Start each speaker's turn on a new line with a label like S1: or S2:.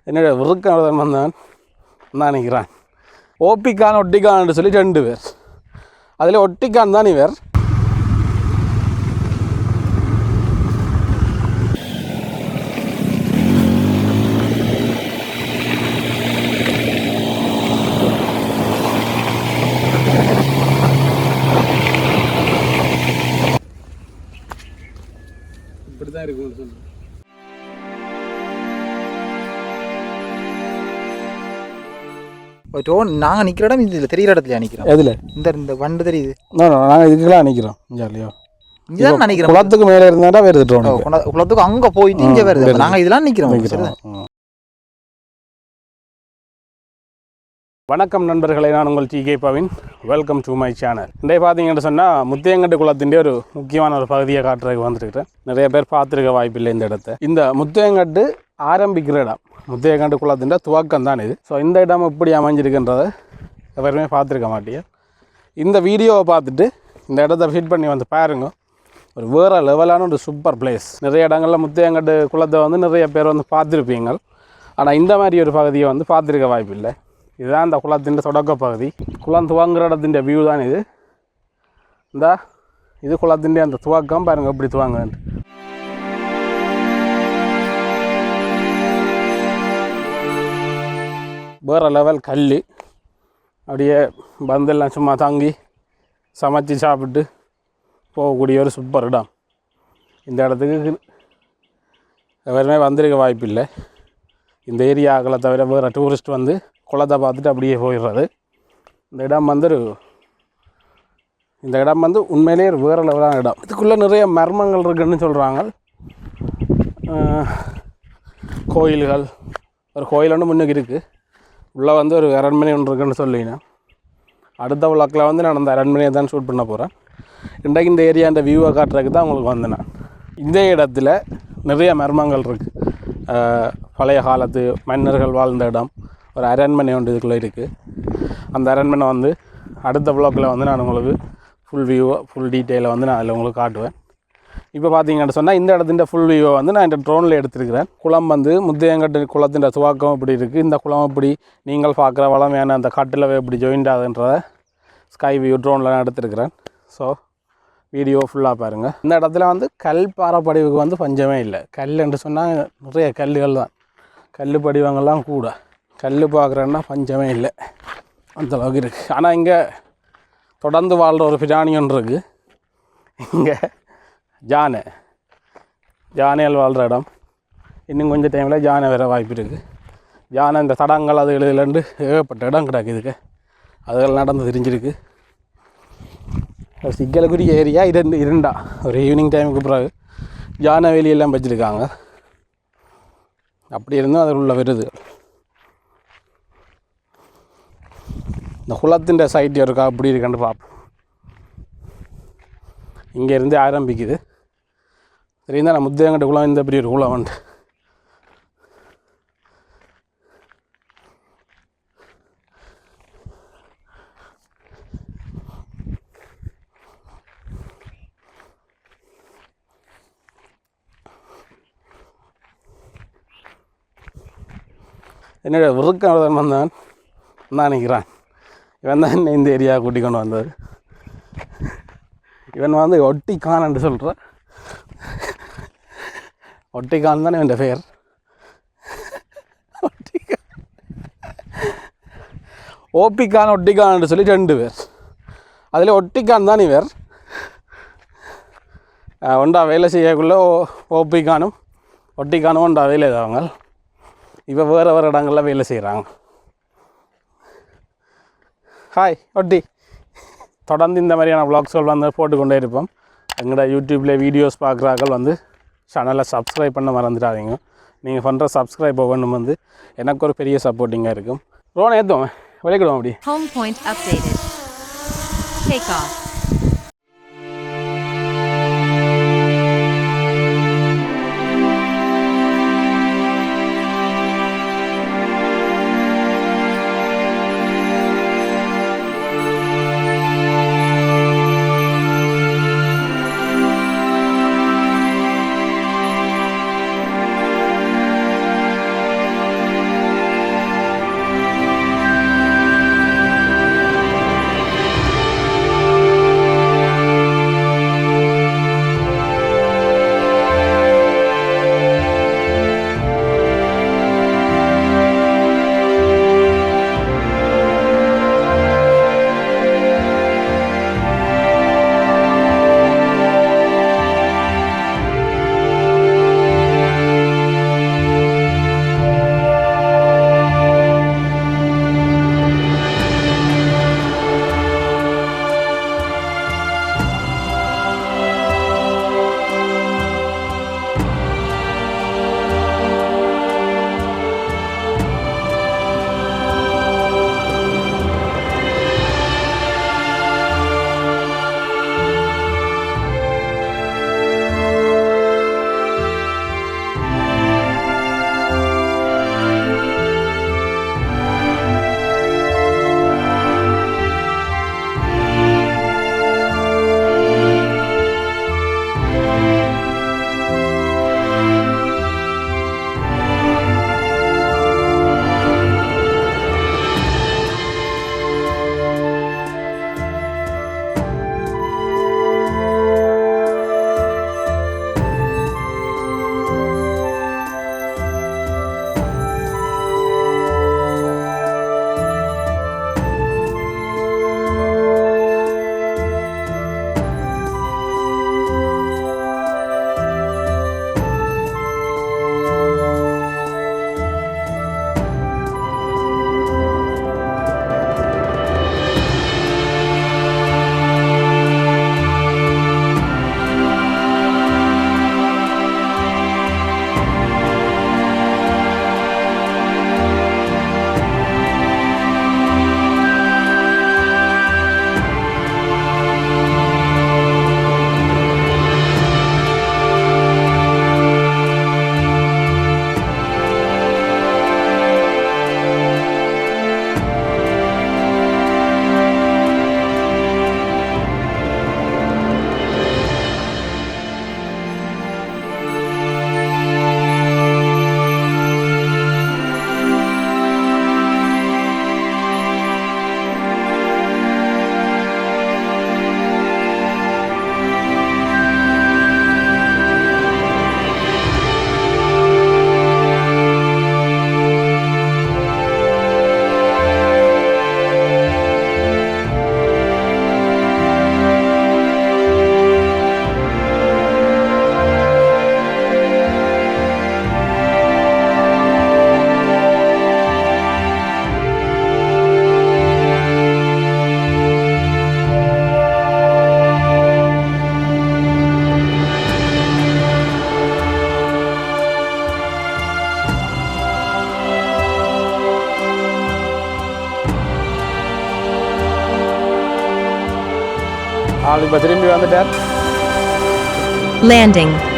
S1: என்னோட விருக்கம் வந்தான் நான் நினைக்கிறேன். ஓபிக்கான் ஒட்டிக்கான்னு சொல்லி 2 பேர். அதில் ஒட்டிக்கான் தான் இவர். இப்படிதான் இருக்கும்னு சொல்லி
S2: நாங்கள் நிற்கிற இடம் இதில் தெரிகிற இடத்துல நிற்கிறோம்.
S1: எதில்
S2: இந்த வண்டு தெரியுது.
S1: நாங்கள் இதுக்கெல்லாம் நிற்கிறோம். ஜாலியோ
S2: இங்கே தான் நினைக்கிறோம்.
S1: குளத்துக்கு மேலே இருந்தாண்டா வேறு
S2: குளத்துக்கு அங்கே போயிட்டு இங்கே வருது. நாங்கள் இதெல்லாம் நிற்கிறோம்.
S1: வணக்கம் நண்பர்களை, நான் உங்கள் DK Pavin. Welcome to my channel. இன்றைய பார்த்தீங்கன்னு சொன்னால் முத்தையங்கட்டு குளத்தின் ஒரு முக்கியமான ஒரு பகுதியை காட்டுறதுக்கு வந்துருக்கிறேன். நிறைய பேர் பார்த்துருக்க வாய்ப்பில்லை இந்த இடத்த. இந்த முத்தையங்கட்டு ஆரம்பிக்கிற இடம், முத்தையங்கட்டு குளத்தின் துவக்கம் தான் இது. ஸோ இந்த இடம் எப்படி அமைஞ்சிருக்குன்றதை எவருமே பார்த்துருக்க மாட்டேங்க. இந்த வீடியோவை பார்த்துட்டு இந்த இடத்த ஃபிட் பண்ணி வந்து பாருங்க. ஒரு வேறு லெவலான ஒரு சூப்பர் பிளேஸ். நிறைய இடங்களில் முத்தையங்கட்டு குளத்தை வந்து நிறைய பேர் வந்து பார்த்துருப்பீங்க. ஆனால் இந்த மாதிரி ஒரு பகுதியை வந்து பார்த்துருக்க வாய்ப்பில்லை. இதுதான் இந்த குளத்தின் தொடக்க பகுதி. குளம் துவங்குற இடத்தின் வியூ தான் இது. இது குளத்தின் அந்த துவக்கம் பாருங்கள் எப்படி துவங்குன்னு. வேறு லெவல் கல். அப்படியே பந்தெல்லாம் சும்மா தங்கி சமைச்சி சாப்பிட்டு போகக்கூடிய ஒரு சூப்பர் இடம். இந்த இடத்துக்கு எவருமே வந்திருக்க வாய்ப்பில்லை. இந்த ஏரியாக்களை தவிர வேறு டூரிஸ்ட் வந்து குளத்தை பார்த்துட்டு அப்படியே போயிடுறது. இந்த இடம் வந்து உண்மையிலே ஒரு வேறு லெவலான இடம். இதுக்குள்ளே நிறைய மர்மங்கள் இருக்குதுன்னு சொல்கிறாங்க. கோயில்கள், ஒரு கோயில் ஒன்று முன்னுக்கு இருக்குது. உள்ளே வந்து ஒரு அரண்மனை ஒன்று இருக்குன்னு சொல்லினேன். அடுத்த விளக்கில் வந்து நான் அந்த அரண்மனையை தான் ஷூட் பண்ண போகிறேன். இன்றைக்கு இந்த ஏரியா அந்த வியூவை காட்டுறதுக்கு தான் உங்களுக்கு வந்தேன் நான். இந்த இடத்துல நிறைய மர்மங்கள் இருக்குது. பழைய காலத்து மன்னர்கள் வாழ்ந்த இடம், ஒரு அரண்மனை ஒன்று இதுக்குள்ளே இருக்குது. அந்த அரண்மனை வந்து அடுத்த ப்ளாக்கில் வந்து நான் உங்களுக்கு ஃபுல் வியூவை ஃபுல் டீட்டெயிலை வந்து நான் அதில் உங்களுக்கு காட்டுவேன். இப்போ பார்த்தீங்கன்னு சொன்னால் இந்த இடத்தின் ஃபுல் வியூவை வந்து நான் இந்த ட்ரோனில் எடுத்துருக்கிறேன். குளம் வந்து முத்தையங்கட்டு குளத்தின் துவக்கம் இப்படி இருக்குது. இந்த குளம் இப்படி நீங்கள் பார்க்குற வளமையான அந்த காட்டில் எப்படி ஜாயிண்ட் ஆகுதுன்றதை ஸ்கை வியூ ட்ரோனில் நான் எடுத்துருக்கிறேன். ஸோ வீடியோ ஃபுல்லாக பாருங்கள். இந்த இடத்துல வந்து கல் பாறை படிவுக்கு வந்து பஞ்சமே இல்லை. கல் என்று சொன்னால் நிறைய கல்லுகள் தான், கல் படிவங்கள்லாம் கூட. கல் பார்க்குறேன்னா பஞ்சமே இல்லை, அந்தளவுக்கு இருக்குது. ஆனால் இங்கே தொடர்ந்து வாழ்கிற ஒரு பிராணி ஒன்று இருக்குது. இங்கே ஜானைகள் வாழ்கிற இடம். இன்னும் கொஞ்சம் டைமில் ஜானை வர வாய்ப்பு இருக்குது. ஜானை இந்த தடங்கள் அது எழுதுலேருந்து ஏகப்பட்ட இடம் கிடக்கு. இதுக்கு அதுகள் நடந்து தெரிஞ்சிருக்கு. ஒரு சிக்கலுக்குரிய ஏரியா இருந்தா ஒரு ஈவினிங் டைமுக்கு பிறகு ஜானை வேலியெல்லாம் வச்சுருக்காங்க. அப்படி இருந்தும் அதில் உள்ள வருது. இந்த குளத்தின் சைட் இருக்கா அப்படி இருக்கான்னு பார்ப்போம். இங்கேருந்து ஆரம்பிக்குது. சரிங்களா, நான் முத்தையங்கட்டு குளம் இந்த பெரிய ஒரு குளம் வந்து என்னோட விருக்கம் வந்தான் நான் நினைக்கிறேன். இவன் தான் என்ன இந்த ஏரியா கூட்டி கொண்டு வந்தது. இவன் வந்து ஒட்டிக்கான் என்று சொல்கிற ஒட்டிக்கான் தானே இவன் பேர். ஒட்டிக்கான் ஓபிக்கான் ஒட்டிக்கான் என்று சொல்லி 2 பேர். அதில் ஒட்டிக்கான் தான் இவர். ஒன்றா வேலை செய்யக்குள்ளே ஓபிக்கானும் ஒட்டிக்கானும் ஒன்றா வேலை செய்வாங்க. இப்போ வேறு இடங்களில் வேலை செய்கிறாங்க. ஹாய் ஒட்டி. தொடர்ந்து இந்த மாதிரியான வ்ளாக்ஸ்கள் வந்து போட்டுக்கொண்டே இருப்போம். எங்களோட யூடியூப்பில் வீடியோஸ் பார்க்குறாக்கள் வந்து சேனலை சப்ஸ்கிரைப் பண்ண மறந்துடாதீங்க. நீங்கள் பண்ணுற சப்ஸ்கிரைப் ஒவ்வொன்றும் வந்து எனக்கு ஒரு பெரிய சப்போர்ட்டிங்காக இருக்கும். ரோன் ஏற்றுவோம், விளைக்கிடுவோம். அப்படி
S3: Home point updated. Take off.
S1: ஆள் இப்போ திரும்பி வந்துட்டார்.
S3: Landing.